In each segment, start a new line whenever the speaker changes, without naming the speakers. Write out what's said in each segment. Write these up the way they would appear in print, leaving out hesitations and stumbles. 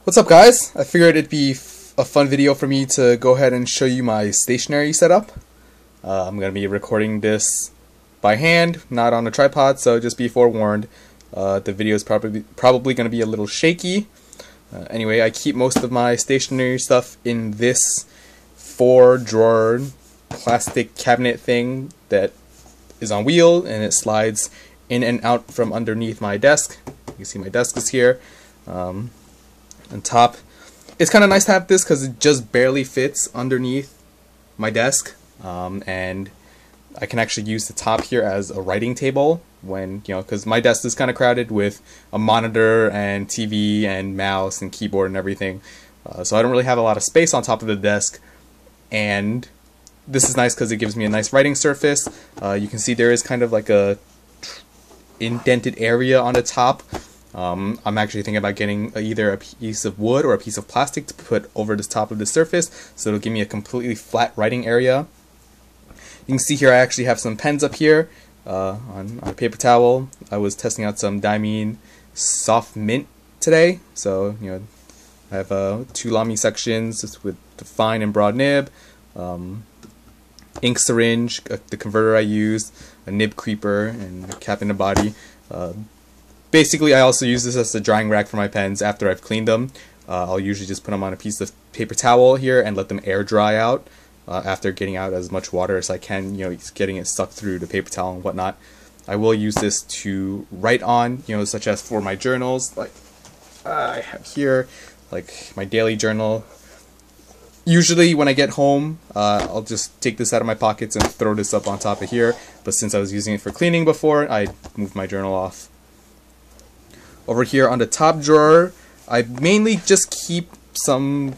What's up, guys? I figured it'd be a fun video for me to go ahead and show you my stationery setup. I'm going to be recording this by hand, not on a tripod, so just be forewarned. The video is probably going to be a little shaky. Anyway, I keep most of my stationery stuff in this 4-drawer plastic cabinet thing that is on wheel, and it slides in and out from underneath my desk. You can see my desk is here. On top, it's kind of nice to have this because it just barely fits underneath my desk, and I can actually use the top here as a writing table when, because my desk is kind of crowded with a monitor and TV and mouse and keyboard and everything, so I don't really have a lot of space on top of the desk. And this is nice because it gives me a nice writing surface. You can see there is kind of like a indented area on the top. I'm actually thinking about getting either a piece of wood or a piece of plastic to put over the top of the surface, so it'll give me a completely flat writing area. You can see here I actually have some pens up here on a paper towel. I was testing out some Diamine Soft Mint today, so I have 2 Lamy sections with the fine and broad nib, ink syringe, the converter I used, a nib creeper, and a cap in the body. Basically, I also use this as a drying rack for my pens after I've cleaned them. I'll usually just put them on a piece of paper towel here and let them air dry out after getting out as much water as I can, getting it sucked through the paper towel and whatnot. I will use this to write on, such as for my journals, like I have here, like my daily journal. Usually when I get home, I'll just take this out of my pockets and throw this up on top of here, but since I was using it for cleaning before, I moved my journal off. Over here on the top drawer, I mainly just keep some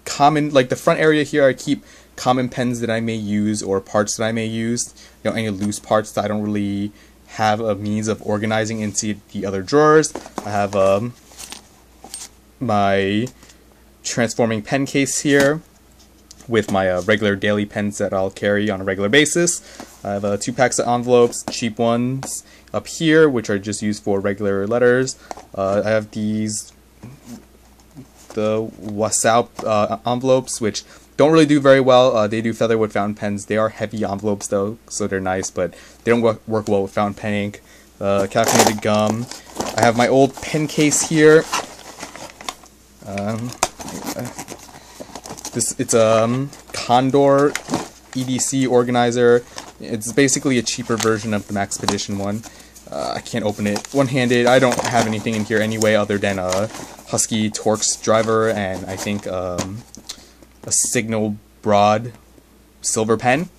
common, like the front area here, I keep common pens that I may use or parts that I may use. Any loose parts that I don't really have a means of organizing into the other drawers. I have my transforming pen case here with my regular daily pens that I'll carry on a regular basis. I have 2 packs of envelopes, cheap ones, up here, which are just used for regular letters. I have the Wasaup envelopes, which don't really do very well. They do featherwood fountain pens. They are heavy envelopes though, so they're nice, but they don't work well with fountain pen ink. Caffeinated gum. I have my old pen case here. It's a Condor EDC organizer. It's basically a cheaper version of the Maxpedition one. I can't open it one-handed. I don't have anything in here anyway other than a Husky Torx driver and I think a Signal Broad silver pen.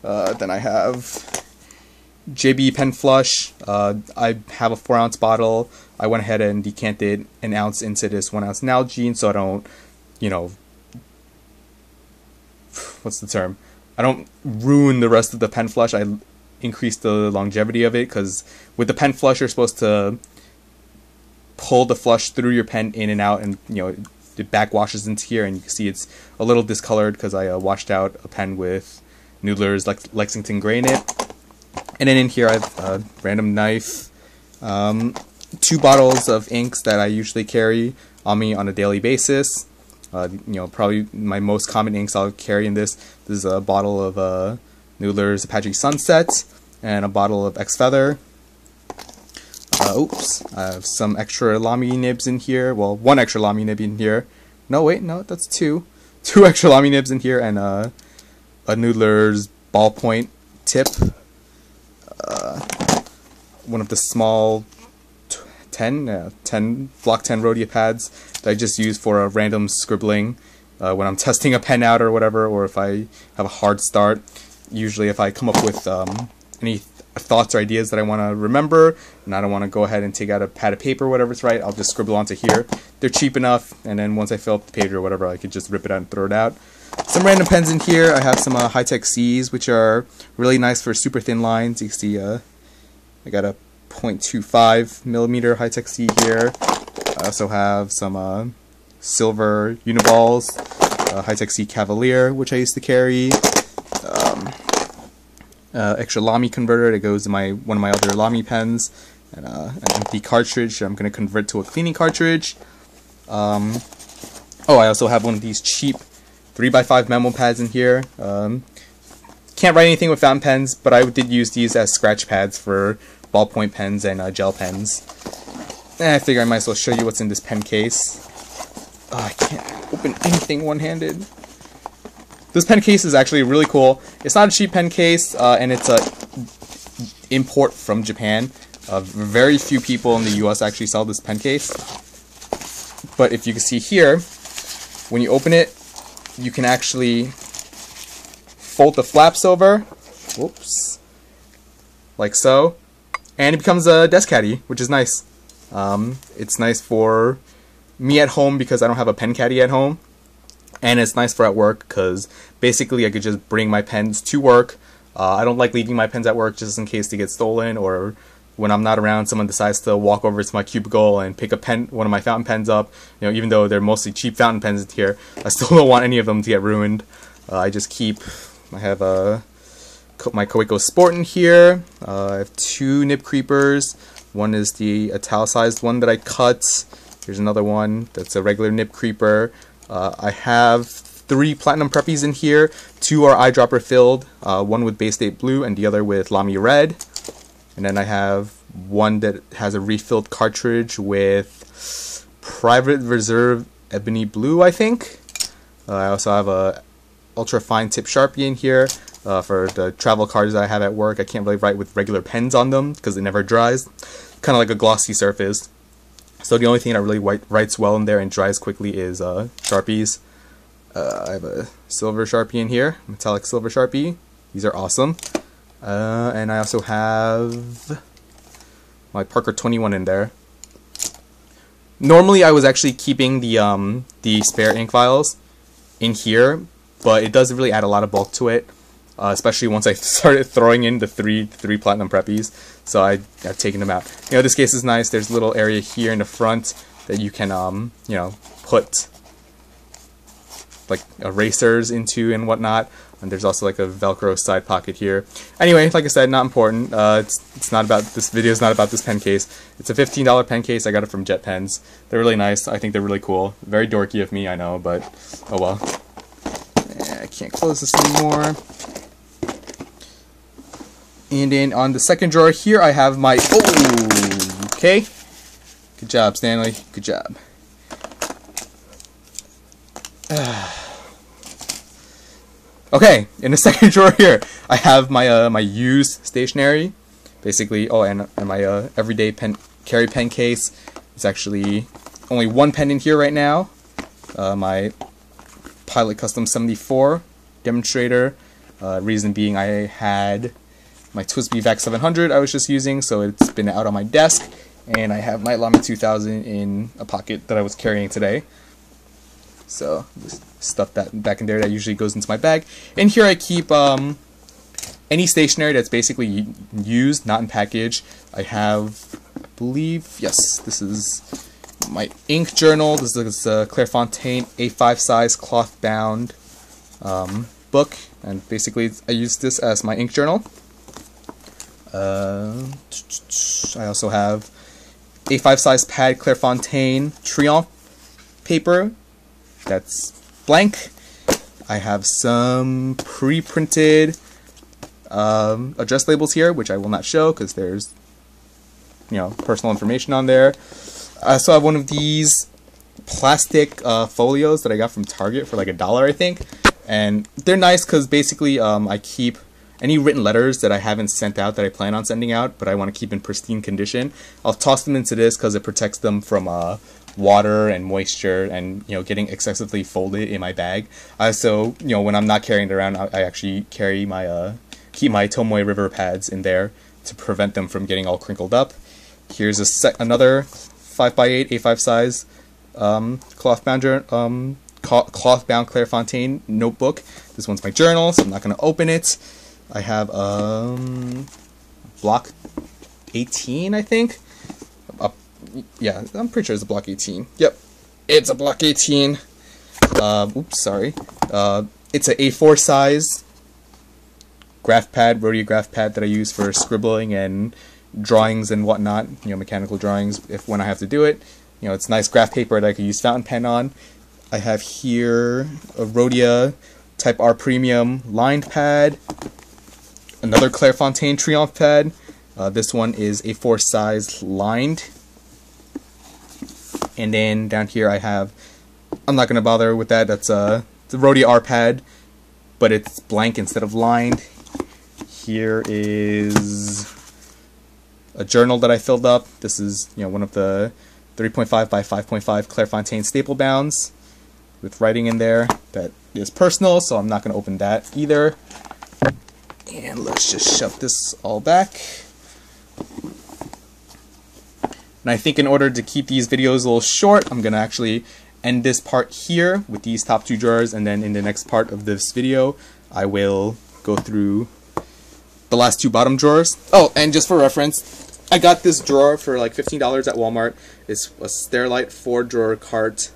Then I have JB Pen Flush. I have a 4-ounce bottle. I went ahead and decanted an ounce into this 1-ounce Nalgene so I don't, what's the term? I don't ruin the rest of the pen flush. I increase the longevity of it because with the pen flush you're supposed to pull the flush through your pen in and out, and it backwashes into here, and you can see it's a little discolored because I washed out a pen with Noodler's Lexington Gray in it. And then in here I have a random knife, 2 bottles of inks that I usually carry on me on a daily basis. Probably my most common inks I'll carry in this. This is a bottle of Noodler's Apache Sunset and a bottle of X Feather. I have some extra Lamy nibs in here. Well, 1 extra Lamy nib in here. No, wait, no, that's 2. 2 extra Lamy nibs in here and a Noodler's ballpoint tip. One of the small 10 Block 10 Rhodia pads that I just use for a random scribbling when I'm testing a pen out or whatever, or if I have a hard start. Usually if I come up with any thoughts or ideas that I want to remember and I don't want to go ahead and take out a pad of paper or whatever's right, I'll just scribble onto here. They're cheap enough, and then once I fill up the page or whatever, I could just rip it out and throw it out. Some random pens in here. I have some Hi-Tech C's, which are really nice for super thin lines. You can see I got a 0.25 millimeter Hi-Tech C here. I also have some silver Uniballs, Hi-Tech C Cavalier, which I used to carry. Extra Lamy converter that goes in one of my other Lamy pens, and an empty cartridge I'm going to convert to a cleaning cartridge. Oh, I also have one of these cheap 3x5 memo pads in here. Can't write anything with fountain pens, but I did use these as scratch pads for ballpoint pens and gel pens. I figure I might as well show you what's in this pen case. Oh, I can't open anything one-handed. This pen case is actually really cool. It's not a cheap pen case, and it's a import from Japan. Very few people in the US actually sell this pen case. But if you can see here, when you open it, you can actually fold the flaps over, whoops, like so, and it becomes a desk caddy, which is nice. It's nice for me at home because I don't have a pen caddy at home, and it's nice for at work because basically I could just bring my pens to work. I don't like leaving my pens at work just in case they get stolen, or when I'm not around, someone decides to walk over to my cubicle and pick one of my fountain pens up. You know, even though they're mostly cheap fountain pens here, I still don't want any of them to get ruined. I have my Kaweco Sport in here. I have 2 nib creepers. One is the italicized one that I cut. Here's another one that's a regular nib creeper. I have 3 platinum preppies in here. 2 are eyedropper filled, one with Bay State Blue and the other with Lamy Red. And then I have one that has a refilled cartridge with Private Reserve Ebony Blue, I think. I also have a ultra fine tip Sharpie in here for the travel cards that I have at work. I can't really write with regular pens on them because it never dries. Kind of like a glossy surface. So the only thing that really writes well in there and dries quickly is Sharpies. I have a silver Sharpie in here, metallic silver Sharpie. These are awesome. And I also have my Parker 21 in there. Normally I was actually keeping the spare ink vials in here, but it doesn't really add a lot of bulk to it, especially once I started throwing in the three platinum preppies. So I've taken them out. You know, this case is nice. There's a little area here in the front that you can you know, put like erasers into and whatnot. And there's also like a Velcro side pocket here. Anyway, like I said, not important. It's not about this video. Is not about this pen case. It's a $15 pen case. I got it from Jet Pens. They're really nice. I think they're really cool. Very dorky of me, I know, but oh well. I can't close this anymore. And then on the second drawer here, I have my okay. Good job, Stanley. Good job. Okay, in the second drawer here, I have my my used stationery, basically. Oh, and my everyday carry pen case. It's actually only 1 pen in here right now. My Pilot Custom 74 demonstrator. Reason being, I had my TWSBI VAC 700 I was just using, so it's been out on my desk, and I have my Lamy 2000 in a pocket that I was carrying today. So just stuff that back in there. That usually goes into my bag. And here I keep any stationery that's basically used, not in package. I have, I believe, yes, this is my ink journal. This is a Clairefontaine A5 size cloth bound book, and basically I use this as my ink journal. I also have A5 size pad Clairefontaine Triomphe paper. That's blank. I have some pre-printed address labels here, which I will not show because there's, you know, personal information on there. I also have one of these plastic folios that I got from Target for like $1, I think, and they're nice because basically I keep any written letters that I haven't sent out that I plan on sending out, but I want to keep in pristine condition. I'll toss them into this because it protects them from water and moisture and, you know, getting excessively folded in my bag. So, you know, when I'm not carrying it around, I actually carry my keep my Tomoe River pads in there to prevent them from getting all crinkled up. Here's another 5x8 A5 size cloth bound Clairefontaine notebook. This one's my journal, so I'm not going to open it. I have block 18, I think. Yeah, I'm pretty sure it's a block 18. Yep, it's a block 18. Oops, sorry. It's an A4 size graph pad, Rhodia graph pad that I use for scribbling and drawings and whatnot. You know, mechanical drawings when I have to do it. You know, it's nice graph paper that I could use fountain pen on. I have here a Rhodia Type R Premium lined pad, another Clairefontaine Triomphe pad. This one is A4 size lined. And then down here I have, I'm not going to bother with that, that's the Rhodia R pad, but it's blank instead of lined. Here is a journal that I filled up. This is, you know, one of the 3.5 by 5.5 Clairefontaine staple bounds with writing in there that is personal, so I'm not going to open that either. And let's just shove this all back. And I think in order to keep these videos a little short, I'm going to actually end this part here with these top two drawers, and then in the next part of this video, I will go through the last two bottom drawers. Oh, and just for reference, I got this drawer for like $15 at Walmart. It's a Sterilite 4-drawer cart.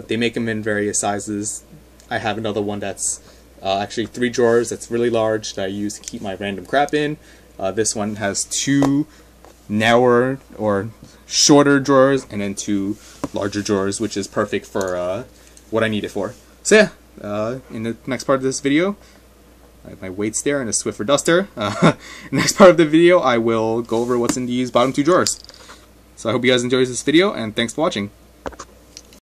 They make them in various sizes. I have another one that's actually 3 drawers that's really large that I use to keep my random crap in. This one has 2 narrower or shorter drawers and then 2 larger drawers, which is perfect for what I need it for. So yeah, in the next part of this video, I have my weights there and a Swiffer duster. Next part of the video, I will go over what's in these bottom 2 drawers. So I hope you guys enjoyed this video, and thanks for watching.